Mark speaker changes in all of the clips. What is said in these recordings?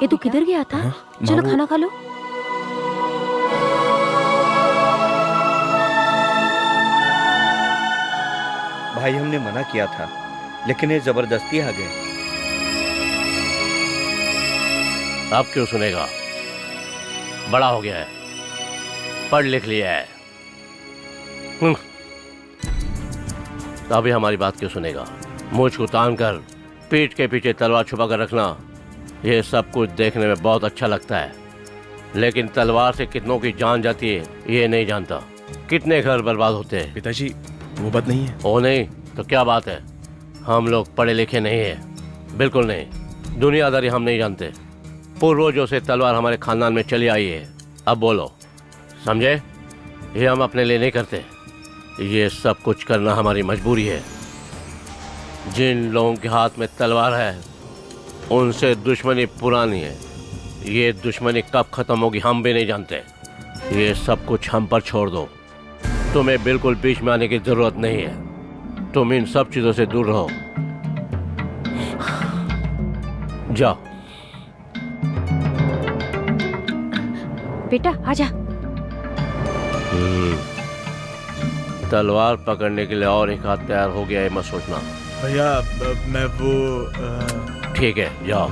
Speaker 1: ये तू किधर गया था? चलो खाना खा लो।
Speaker 2: भाई हमने मना किया था, लेकिन ये जबरदस्ती आ गए।
Speaker 3: अब क्यों सुनेगा? बड़ा हो गया है, पढ़ लिख लिया है। तो अभी हमारी बात क्यों सुनेगा? मुझ को तान कर पीठ के पीछे तलवार छुपा कर रखना, ये सब कुछ देखने में बहुत अच्छा लगता है, लेकिन तलवार से कितनों की जान जाती है ये नहीं जानता। कितने घर बर्बाद होते हैं।
Speaker 4: पिताजी वो बात नहीं है।
Speaker 3: ओ नहीं तो क्या बात है? हम लोग पढ़े लिखे नहीं है, बिल्कुल नहीं। दुनियादारी हम नहीं जानते। पूर्वजों से तलवार हमारे खानदान में चली आई है। अब बोलो, समझे? ये हम अपने लिए नहीं करते, ये सब कुछ करना हमारी मजबूरी है। जिन लोगों के हाथ में तलवार है उनसे दुश्मनी पुरानी है। ये दुश्मनी कब खत्म होगी हम भी नहीं जानते। ये सब कुछ हम पर छोड़ दो। तुम्हें बिल्कुल बीच में आने की जरूरत नहीं है। तुम इन सब चीजों से दूर रहो। जाओ।
Speaker 1: बेटा आजा।
Speaker 3: तलवार पकड़ने के लिए और एक हाथ तैयार हो गया है मत सोचना।
Speaker 4: भैया मैं वो
Speaker 3: ठीक है जाओ।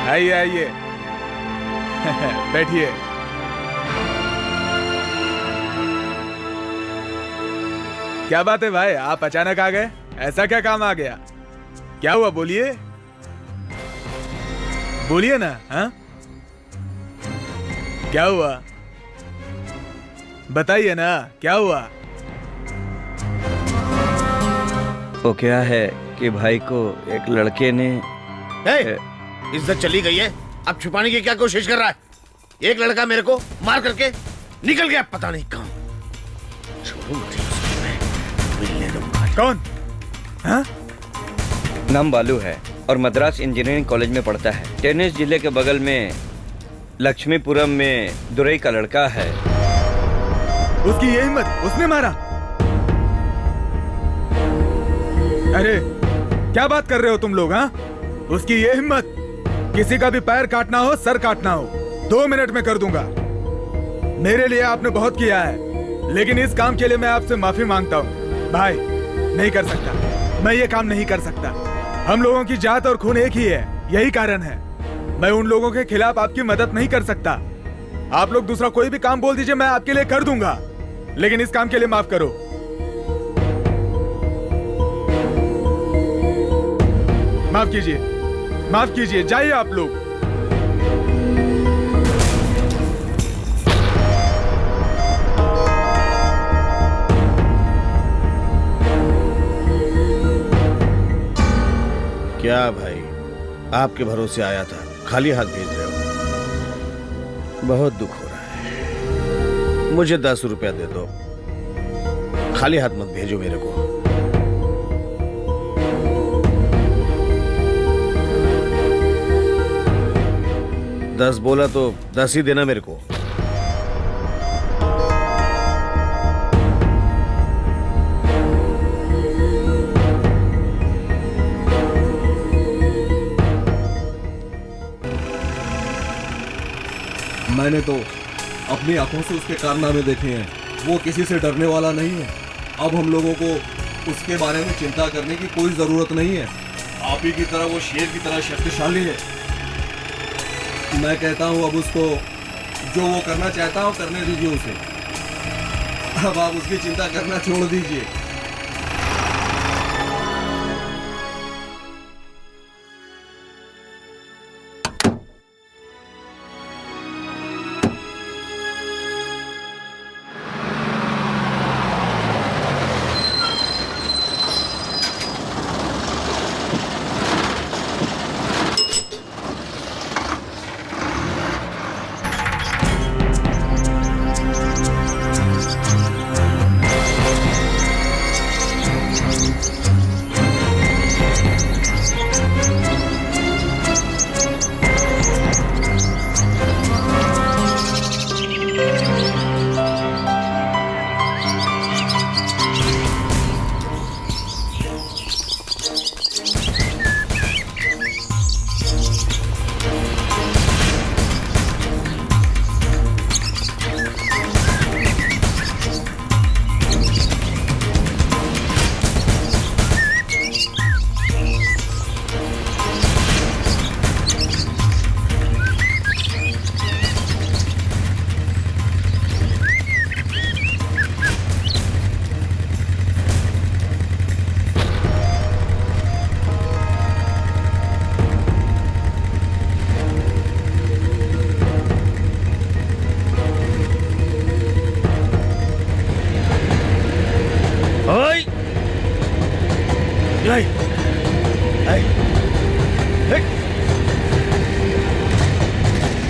Speaker 4: आइए आइए बैठिए। क्या बात है भाई, आप अचानक आ गए? ऐसा क्या काम आ गया? क्या हुआ बोलिए, बोलिए ना। हाँ क्या हुआ बताइए ना, क्या हुआ?
Speaker 2: वो क्या है कि भाई को एक लड़के ने
Speaker 5: इज्जत चली गई है, अब छुपाने की क्या कोशिश कर रहा है? एक लड़का मेरे को मार करके निकल गया पता नहीं कहां। मिलने दूंगा।
Speaker 4: कौन? हाँ?
Speaker 2: नाम बालू है और मद्रास इंजीनियरिंग कॉलेज में पढ़ता है। टेनिस जिले के बगल में लक्ष्मीपुरम में दुरई का लड़का है।
Speaker 4: उसकी ये हिम्मत, उसने मारा? अरे क्या बात कर रहे हो तुम लोग? हाँ, उसकी ये हिम्मत, किसी का भी पैर काटना हो, सर काटना हो, 2 मिनट में कर दूंगा। मेरे लिए आपने बहुत किया है, लेकिन इस काम के लिए मैं आपसे माफी मांगता हूँ। भाई नहीं कर सकता, मैं ये काम नहीं कर सकता। हम लोगों की जात और खून एक ही है, यही कारण है। मैं उन लोगों के खिलाफ आपकी मदद नहीं कर सकता। आप लोग दूसरा कोई भी काम बोल दीजिए, मैं आपके लिए कर दूंगा, लेकिन इस काम के लिए माफ करो। माफ कीजिए, माफ कीजिए, जाइए आप लोग।
Speaker 5: क्या भाई, आपके भरोसे आया था, खाली हाथ भेज रहे हो? बहुत दुख हो रहा है। मुझे 10 रुपया दे दो, खाली हाथ मत भेजो मेरे को। दस बोला तो 10 ही देना मेरे को।
Speaker 6: मैंने तो अपनी आंखों से उसके कारनामे देखे हैं। वो किसी से डरने वाला नहीं है। अब हम लोगों को उसके बारे में चिंता करने की कोई जरूरत नहीं है। आप ही की तरह वो शेर की तरह शक्तिशाली है। मैं कहता हूँ अब उसको जो वो करना चाहता हो करने दीजिए उसे। अब आप उसकी चिंता करना छोड़ दीजिए।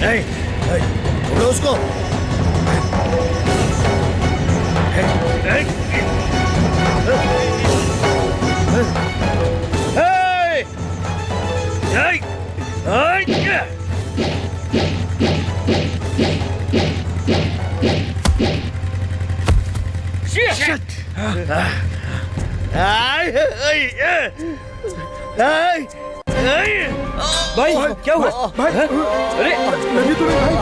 Speaker 5: छोड़ो उसको।
Speaker 2: भाई क्या हुआ?
Speaker 4: भाई
Speaker 2: अरे
Speaker 4: लगी तुम्हें भाई?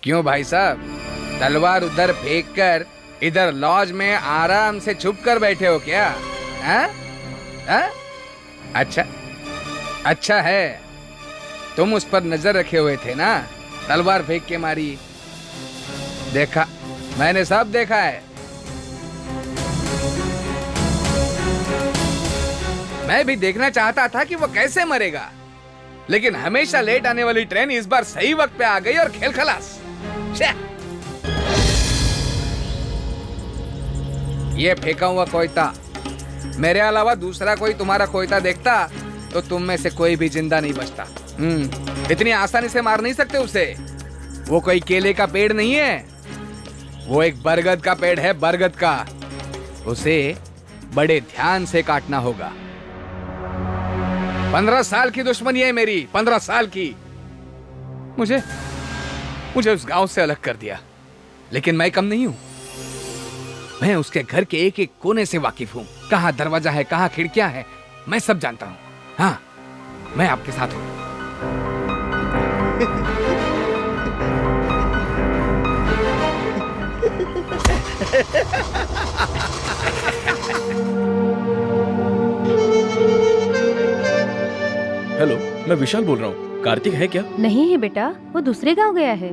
Speaker 7: क्यों भाई साहब, तलवार उधर फेंक कर इधर लॉज में आराम से छुप कर बैठे हो क्या? हैं? हैं? अच्छा अच्छा है, तुम उस पर नजर रखे हुए थे ना, तलवार फेंक के मारी। देखा, मैंने सब देखा है। मैं भी देखना चाहता था कि वो कैसे मरेगा, लेकिन हमेशा लेट आने वाली ट्रेन इस बार सही वक्त पे आ गई और खेल खलास। ये फेंका हुआ कोयता, मेरे अलावा दूसरा कोई तुम्हारा कोयता देखता तो तुम में से कोई भी जिंदा नहीं बचता। इतनी आसानी से मार नहीं सकते उसे। वो कोई केले का पेड़ नहीं है, वो एक बरगद का पेड़ है, बरगद का। उसे बड़े ध्यान से काटना होगा। 15 साल की दुश्मनी है मेरी, 15 साल की। मुझे उस गांव से अलग कर दिया, लेकिन मैं कम नहीं हूं। मैं उसके घर के एक एक कोने से वाकिफ हूं। कहां दरवाजा है, कहां खिड़कियां है, मैं सब जानता हूं। हाँ, मैं आपके साथ हूं।
Speaker 8: हेलो, मैं विशाल बोल रहा हूँ। कार्तिक है क्या?
Speaker 1: नहीं है बेटा, वो दूसरे गांव गया है।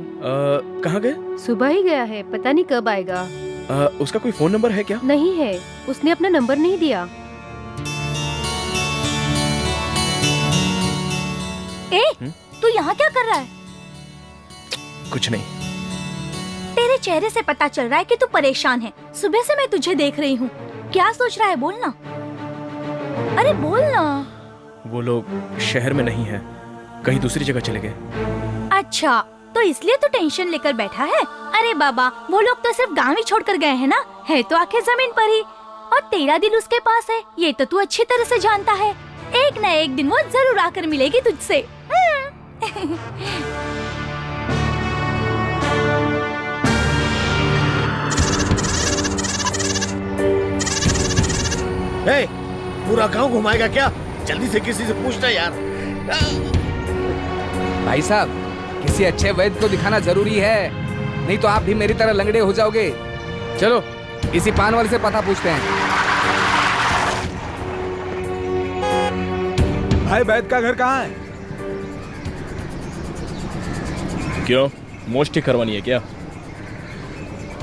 Speaker 8: कहाँ गए?
Speaker 1: सुबह ही गया है, पता नहीं कब आएगा।
Speaker 8: उसका कोई फोन नंबर है क्या?
Speaker 1: नहीं है, उसने अपना नंबर नहीं दिया।
Speaker 9: तू यहाँ क्या कर रहा है?
Speaker 8: कुछ नहीं।
Speaker 9: तेरे चेहरे से पता चल रहा है कि तू परेशान है। सुबह से मैं तुझे देख रही हूँ। क्या सोच रहा है, बोलना। अरे बोलना।
Speaker 8: वो लोग शहर में नहीं है, कहीं दूसरी जगह चले गए।
Speaker 9: अच्छा, तो इसलिए तू टेंशन लेकर बैठा है? अरे बाबा, वो लोग तो सिर्फ गांव ही छोड़कर गए हैं ना, है तो आखिर जमीन पर ही। और तेरा दिल उसके पास है, ये तो तू अच्छी तरह से जानता है। एक न एक दिन वो जरूर आकर मिलेगी तुझसे।
Speaker 5: पूरा गांव घुमाएगा क्या? जल्दी से किसी से पूछना यार।
Speaker 7: भाई साहब, किसी अच्छे वैद्य को दिखाना जरूरी है, नहीं तो आप भी मेरी तरह लंगड़े हो जाओगे। चलो इसी पान वाले से पता पूछते हैं।
Speaker 4: भाई वैद्य का घर कहाँ है?
Speaker 8: क्यों, मोच ठीक करवानी है क्या?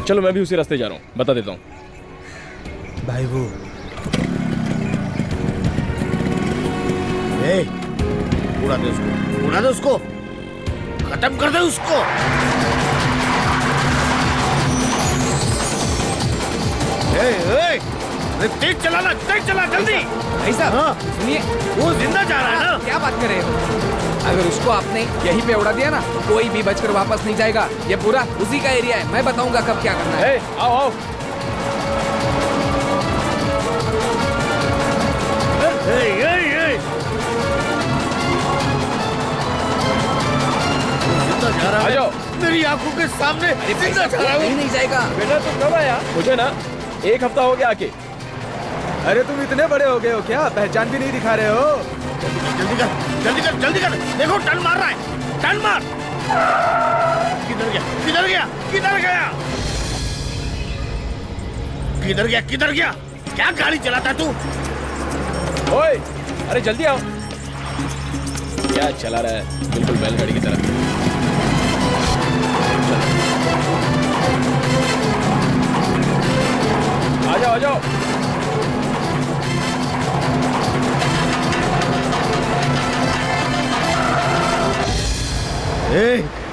Speaker 8: चलो मैं भी उसी रास्ते जा रहा हूँ, बता देता हूँ।
Speaker 4: भाई वो
Speaker 5: उड़ा दे उसको, उड़ा दे उसको, खत्म कर दे उसको। तेज चलाना, तेज चला जल्दी।
Speaker 7: भाई साहब,
Speaker 5: हाँ।
Speaker 7: सुनिए,
Speaker 5: वो जिंदा जा रहा है ना?
Speaker 7: क्या बात कर रहे हो? अगर उसको आपने यहीं पे उड़ा दिया ना, कोई भी बचकर वापस नहीं जाएगा। ये पूरा उसी का एरिया है, मैं बताऊंगा कब क्या करना है।
Speaker 8: आओ आओ।
Speaker 5: जा रहा है मेरी आंखों के सामने।
Speaker 7: अरे भाई साहब, कहीं नहीं जाएगा।
Speaker 8: बेटा तुम कब आया? मुझे ना 1 हफ्ता हो गया आके।
Speaker 4: अरे तुम इतने बड़े हो गए हो क्या? पहचान भी नहीं दिखा रहे हो।
Speaker 5: जल्दी कर, जल्दी कर, जल्दी कर। देखो टन मार रहा है, टन मार। किधर गया, किधर गया, किधर गया? किधर गया किधर गया? क्या गाड़ी चलाता तू?
Speaker 8: ओए, अरे जल्दी आओ। क्या चला रहा है, बिल्कुल बैलगाड़ी की तरह। आ जाओ आ जाओ।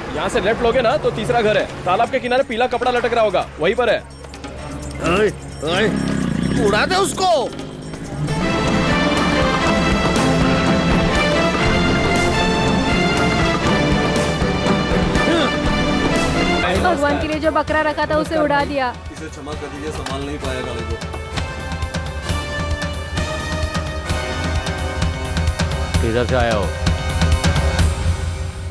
Speaker 8: यहाँ से लेफ्ट लोगे ना तो तीसरा घर है, तालाब के किनारे पीला कपड़ा लटक रहा होगा, वहीं पर है।
Speaker 5: ओए, ओए, उड़ा दे उसको।
Speaker 1: भगवान के लिए जो बकरा रखा था उसे उड़ा दिया।
Speaker 6: इसे क्षमा कर दीजिए, संभाल नहीं पाया गाड़ी को।
Speaker 3: किधर से आए हो?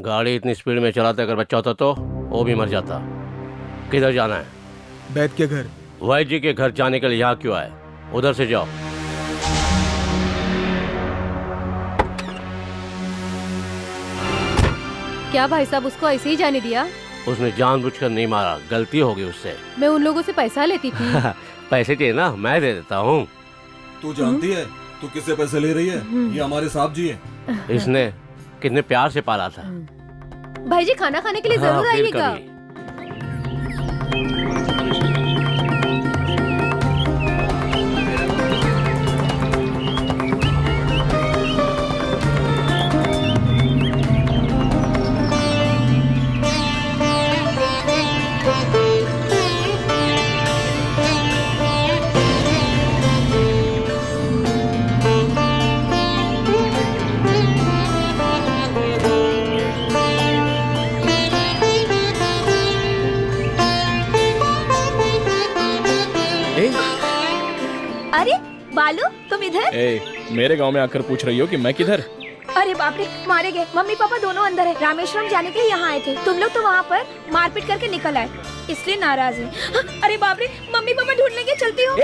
Speaker 3: गाड़ी इतनी स्पीड में चलाते अगर बच्चा होता तो वो भी मर जाता। किधर जाना है?
Speaker 4: वैद्य के घर।
Speaker 3: वैद्य जी के घर जाने के लिए यहाँ क्यों आए? उधर से जाओ।
Speaker 1: क्या भाई साहब उसको ऐसे ही जाने दिया?
Speaker 3: उसने जानबूझकर नहीं मारा, गलती हो गई उससे।
Speaker 1: मैं उन लोगों से पैसा लेती थी।
Speaker 3: पैसे चाहिए ना, मैं दे देता हूँ।
Speaker 6: तू जानती है तू किससे पैसे ले रही है? ये हमारे साहब जी हैं।
Speaker 3: इसने कितने प्यार से पाला था।
Speaker 1: भाई जी खाना खाने के लिए
Speaker 3: हाँ,
Speaker 1: जरूर
Speaker 3: फिर
Speaker 1: आइएगा।
Speaker 3: कभी।
Speaker 9: अरे बालू, तुम इधर?
Speaker 8: मेरे गांव में आकर पूछ रही हो कि मैं किधर?
Speaker 9: अरे बाप रे, मारे गए। मम्मी पापा दोनों अंदर है, रामेश्वरम जाने के लिए यहाँ आए थे। तुम लोग तो वहाँ पर मारपीट करके निकल आए, इसलिए नाराज हैं। हाँ, अरे बाप रे, मम्मी पापा ढूंढ लेंगे, चलती हूँ।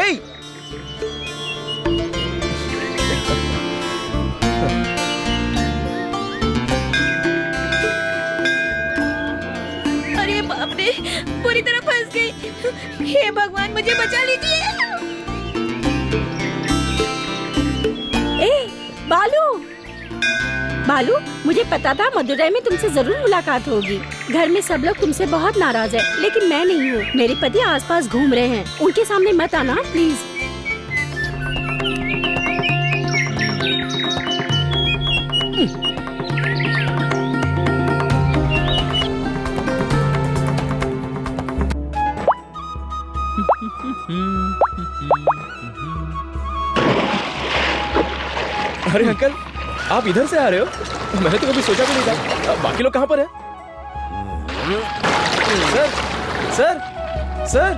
Speaker 9: अरे बाप रे, पूरी तरह फंस गई। हे भगवान, मुझे बचा लीजिए। बालू, बालू, मुझे पता था मदुरई में तुमसे जरूर मुलाकात होगी। घर में सब लोग तुमसे बहुत नाराज है, लेकिन मैं नहीं हूँ। मेरे पति आसपास घूम रहे हैं, उनके सामने मत आना प्लीज।
Speaker 8: अरे अंकल, आप इधर से आ रहे हो? मैंने तो कभी सोचा भी नहीं था। बाकी लोग कहाँ पर हैं? Sir, sir, sir.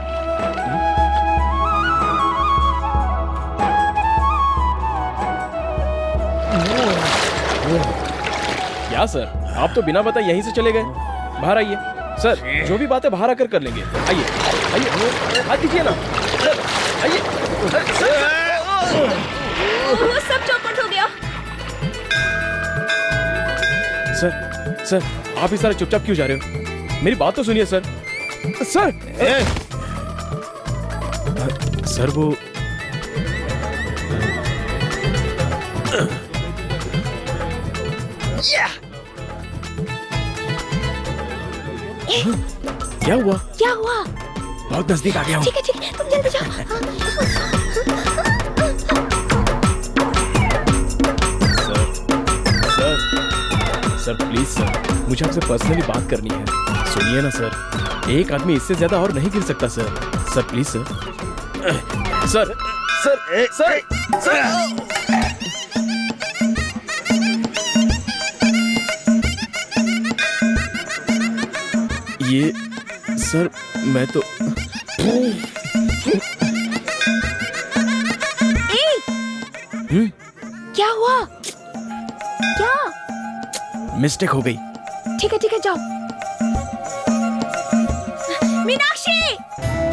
Speaker 8: क्या सर, आप तो बिना बताए यहीं से चले गए? बाहर आइए। सर, जो भी बातें बाहर आकर कर लेंगे। आइए, आइए, हाथ दीजिए ना। सर, आइए।
Speaker 9: वो सब चौपट हो गया।
Speaker 8: सर, सर, आप इस तरह चुपचाप क्यों जा रहे हो? मेरी बात तो सुनिए सर। सर, सर वो क्या हुआ?
Speaker 9: क्या हुआ?
Speaker 8: बहुत नजदीक आ गया हूँ।
Speaker 9: ठीक है, तुम जल्दी जाओ।
Speaker 8: सर प्लीज सर, मुझे आपसे पर्सनली बात करनी है। सुनिए ना सर, एक आदमी इससे ज्यादा और नहीं गिर सकता sir. Sir please sir. Sir sir sir sir ये सर, मैं तो
Speaker 9: क्या हुआ? क्या?
Speaker 8: मिस्टेक हो गई।
Speaker 9: ठीक है, जाओ। मीनाक्षी,